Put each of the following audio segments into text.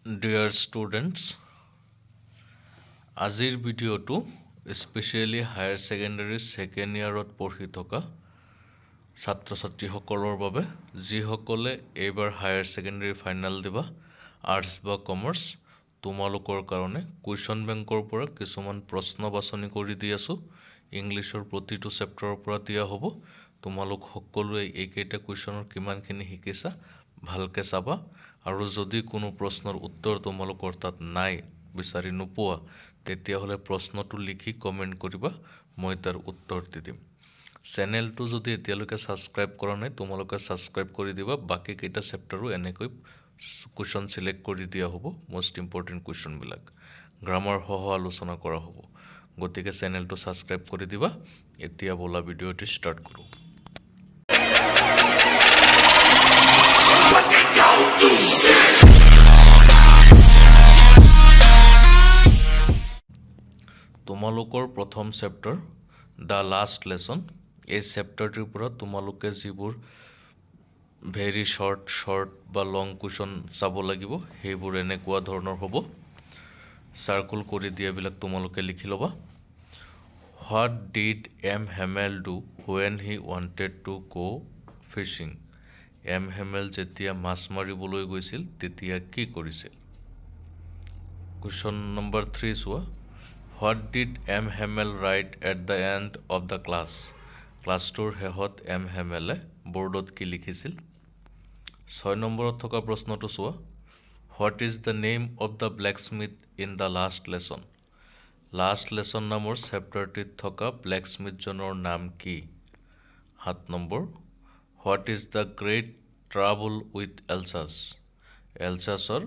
Dear students, আজিৰ ভিডিঅ'টো specially higher secondary second ইয়াৰত পঢ়ি থকা ছাত্ৰ ছাত্ৰীসকলৰ বাবে যিসকলে এইবাৰ হায়াৰ ছেকেণ্ডাৰী ফাইনেল দিবা আৰ্টছ বা কমাৰ্চ তোমালোকৰ কাৰণে কুৱেশ্যন বেংকৰ পৰা কিছুমান প্ৰশ্ন বাছনি কৰি দি আছোঁ ইংলিছৰ প্ৰতিটো চেপ্টাৰৰ পৰা দিয়া হ'ব তোমালোক সকলোৱে এইকেইটা কুৱেশ্যনৰ কিমানখিনি শিকিছা ভালকৈ চাবা আৰু যদি কোনো প্ৰশ্নৰ উত্তৰ তোমালোকৰ তাত নাই বিচাৰি নোপোৱা তেতিয়াহ'লে প্ৰশ্নটো লিখি কমেণ্ট কৰিবা মই তাৰ উত্তৰ দি দিম চেনেলটো যদি এতিয়ালৈকে ছাবস্ক্ৰাইব কৰা নাই তোমালোকে ছাবস্ক্ৰাইব কৰি দিবা বাকি কেইটা চেপ্টাৰো এনেকৈ কুৱেশ্যন সিলেক্ট কৰি দিয়া হ'ব মোষ্ট ইম্পৰ্টেণ্ট কুৱেশ্যনবিলাক গ্ৰামাৰ সহ আলোচনা কৰা হ'ব গতিকে চেনেলটো ছাবস্ক্ৰাইব কৰি দিবা এতিয়া বলা ভিডিঅ'টো ষ্টাৰ্ট কৰোঁ তোমালোকৰ প্ৰথম চেপ্টাৰ দ্য লাষ্ট লেসন এই চেপ্টাৰটোৰ পৰা তোমালোকে যিবোৰ ভেৰি শৰ্ট বা লং কুৱেশ্যন চাব লাগিব সেইবোৰ এনেকুৱা ধৰণৰ হ'ব সাৰ্কুল কৰি দিয়াবিলাক তোমালোকে লিখি ল'বা what did M Hemel do when he wanted to go fishing M Hemel যেতিয়া মাছ মাৰিবলৈ গৈছিল তেতিয়া কি কৰিছিল কুৱেশ্যন নম্বৰ 3 চোৱা What did M. Hamel write at the end of the class? ক্লাছটোৰ শেষত M. Hamel বোৰ্ডত কি লিখিছিল 6 নম্বৰত থকা প্ৰশ্নটো চোৱা What is the name of the blacksmith in the last lesson? Last lesson নামৰ চেপ্টাৰটিত থকা ব্লেকস্মিথ জনৰ নাম কি 7 number What is the great trouble with Elsa's? Elsa'sৰ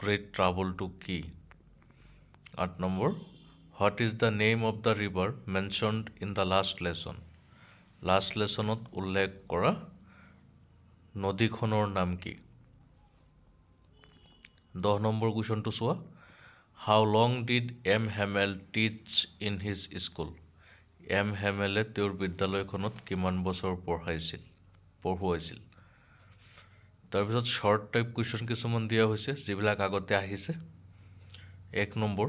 great trouble to কি 8 number What is the name of the river mentioned in the last lesson? Last lessonot উল্লেখ কৰা নদীখনৰ নাম কি 10 নম্বৰ কুৱেশ্যনটো চোৱা How long did M. Hamel teach in his school? M. Hamel তেওঁৰ বিদ্যালয়খনত কিমান বছৰ পঢ়ুৱাইছিল তাৰপিছত শৰ্ট টাইপ কুৱেশ্যন কিছুমান দিয়া হৈছে যিবিলাক আগতে আহিছে 1 number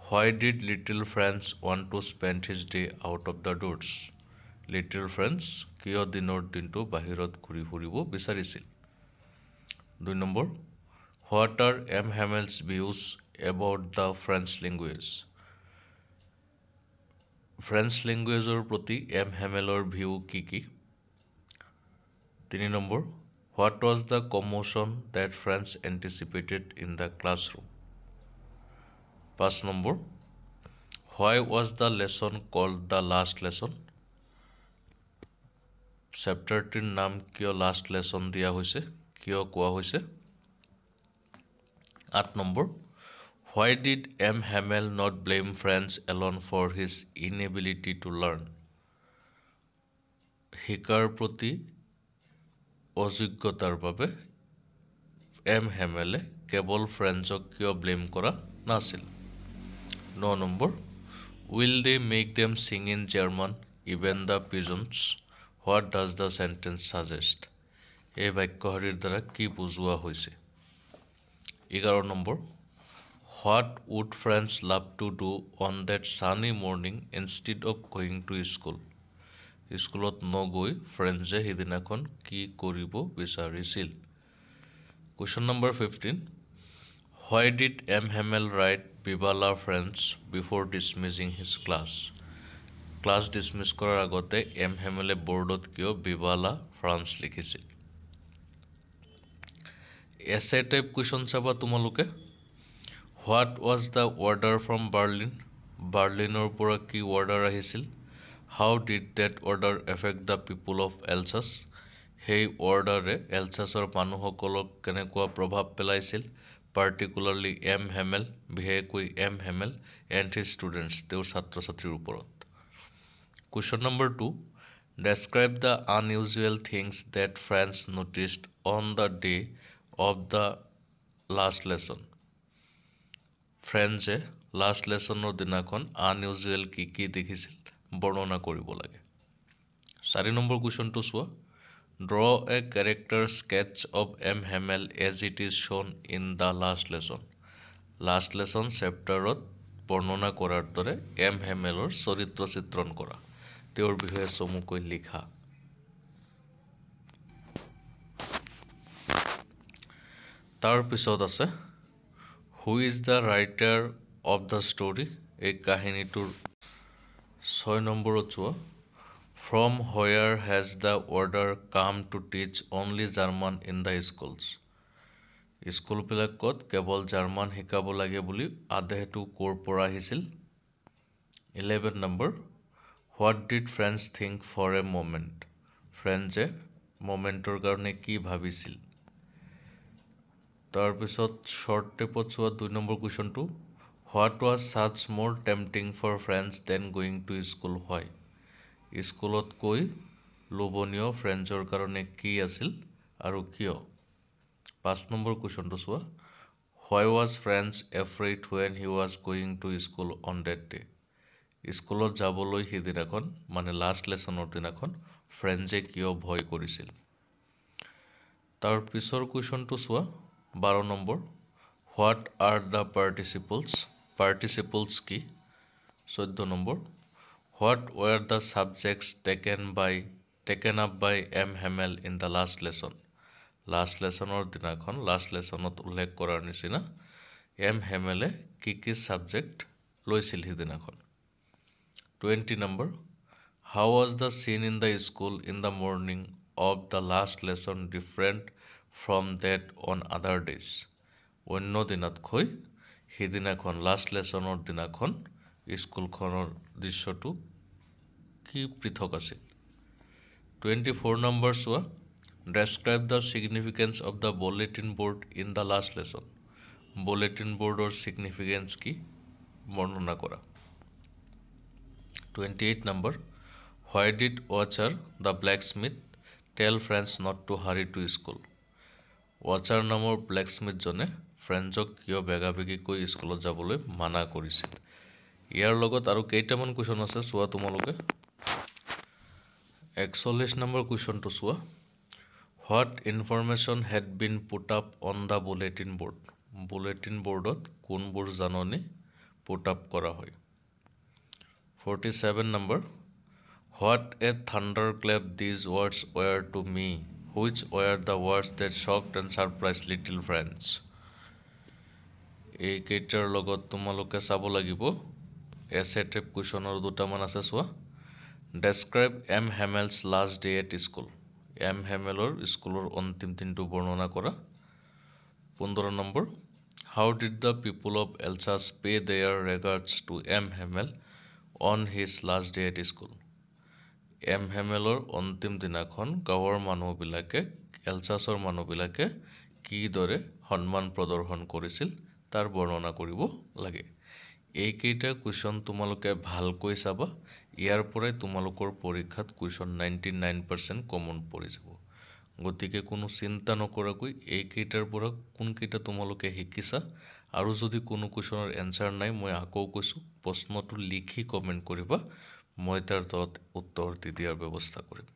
Why did little Franz want to spend his day out of the doors? Little Franz কিয় দিনৰ দিনটো বাহিৰত ঘূৰি ফুৰিব বিচাৰিছিল 2 number What are M. Hamel's views about the French language? French languageৰ প্ৰতি M. Hamelৰ ভিউ কি 3 number What was the commotion that Franz anticipated in the classroom? 5 number Why was the lesson called the last lesson? চেপ্টাৰটিৰ নাম কিয় last lesson দিয়া হৈছে কিয় কোৱা হৈছে 8 number Why did M. Hamel not blame Franz alone for his inability to learn? শিকাৰ প্ৰতি অযোগ্যতাৰ বাবে M. Hamel কেৱল ফ্ৰেঞ্চক কিয় ব্লেম কৰা নাছিল 9 number Will they make them sing in German even the pigeons? What does the sentence suggest? এই বাক্যশাৰীৰ দ্বাৰা কি বুজোৱা হৈছে 11 number What would Franz love to do on that sunny morning instead of going to school? স্কুলত নগৈ ফ্ৰেঞ্চে সেইদিনাখন কি কৰিব বিচাৰিছিল Question number 15 Why did M. Hamel write Bibala Franz before dismissing his class? Class dismiss কৰাৰ আগতে M. Hamel boardত কিয় Bibala Franz লিখিছিল essay type question চাবা তোমালোকে What was the order from Berlin? Berlinৰ পৰা কি order আহিছিল How did that order affect the people of Alsace? সেই orderৰে Alsaceৰ মানুহসকলক কেনেকুৱা প্ৰভাৱ পেলাইছিল particularly M. Hamel, বিশেষকৈ M. Hamel and his students, তেওঁৰ ছাত্ৰ ছাত্ৰীৰ ওপৰত Question number 2 Describe the unusual things that Franz noticed on the day of the last lesson. Franz last lessonৰ দিনাখন unusual কি দেখিছিল বৰ্ণনা কৰিব লাগে 4 নম্বৰ কুৱেশ্যনটো চোৱা Draw a character sketch of M. Hamel as it is shown in the last lesson. Last lesson চেপ্টাৰত বৰ্ণনা কৰাৰ দৰে এম হেমেলৰ চৰিত্ৰ চিত্ৰণ কৰা তেওঁৰ বিষয়ে চমুকৈ লিখা তাৰ পিছত আছে who is the writer of the story এই কাহিনীটোৰ 6 নম্বৰত চোৱা From where has the order come to teach only German in the schools? স্কুলবিলাকত কেৱল জাৰ্মান শিকাব লাগে বুলি আদেশটো ক'ৰ পৰা আহিছিল 11 number What did French think for a moment? ফ্ৰেঞ্চে মোমেণ্টৰ কাৰণে কি ভাবিছিল তাৰপিছত শ্বৰ্ট টেপত চোৱা 2 number কুৱেশ্যনটো What was such more tempting for French than going to school? Why? স্কুলতকৈ লোভনীয় ফ্ৰেঞ্চৰ কাৰণে কি আছিল আৰু কিয় 5 নম্বৰ কুৱেশ্যনটো চোৱা Why was French afraid when he was going to school on that day? স্কুলত যাবলৈ সিদিনাখন মানে লাষ্ট লেছনৰ দিনাখন ফ্ৰেঞ্চে কিয় ভয় কৰিছিল তাৰ পিছৰ কুৱেশ্যনটো চোৱা 12 number What are the participles? Participles কি 14 number What were the subjects taken up by M. Hamel in the last lesson? Last lessonৰ দিনাখন লাষ্ট লেছনত উল্লেখ কৰাৰ নিচিনা এম হেমেলে কি সাবজেক্ট লৈছিল সিদিনাখন 20 number How was the scene in the school in the morning of the last lesson different from that on other days? অন্য দিনতকৈ সিদিনাখন লাষ্ট লেছনৰ দিনাখন স্কুলখনৰ দৃশ্যটো কি পৃথক আছিল 24 নম্বৰ চোৱা Describe the significance of the bulletin board in the last lesson. Bulletin boardৰ significance কি বৰ্ণনা কৰা 28 number Why did Watcher the blacksmith tell French not to hurry to school? Watcher নামৰ blacksmith জনে ফ্ৰেঞ্চক কিয় বেগাবেগিকৈ স্কুলত যাবলৈ মানা কৰিছিল ইয়াৰ লগত আৰু কেইটামান কুৱেশ্যন আছে চোৱা তোমালোকে 41 নম্বৰ কুৱেশ্যনটো চোৱা What information had been put up on the bulletin board? Bulletin boardত কোনবোৰ জাননী put up কৰা হয় 47 number What a thunderclap these words were to me. Which were the words that shocked and surprised little French? এই কেইটাৰ লগত তোমালোকে চাব লাগিব এছে টাইপ কুৱেশ্যনৰ দুটামান আছে চোৱা Describe M. Hamel's last day at school. M. Hamelৰ স্কুলৰ অন্তিম দিনটো বৰ্ণনা কৰা 15 number How did the people of Alsace pay their regards to M. Hamel on his last day at school? M. Hamelৰ অন্তিম দিনাখন গাঁৱৰ মানুহবিলাকে এলচাছৰ মানুহবিলাকে কিদৰে সন্মান প্ৰদৰ্শন কৰিছিল তাৰ বৰ্ণনা কৰিব লাগে এইকেইটা কুৱেশ্যন তোমালোকে ভালকৈ চাবা ইয়াৰ পৰাই তোমালোকৰ পৰীক্ষাত কুৱেশ্যন 99% কমন পৰি যাব গতিকে কোনো চিন্তা নকৰাকৈ এইকেইটাৰ পৰা কোনকেইটা তোমালোকে শিকিছা আৰু যদি কোনো কুৱেশ্যনৰ এনসাৰ নাই মই আকৌ কৈছো প্ৰশ্নটো লিখি কমেন্ট কৰিবা মই তাৰ তলত উত্তৰ দি দিয়াৰ ব্যৱস্থা কৰিম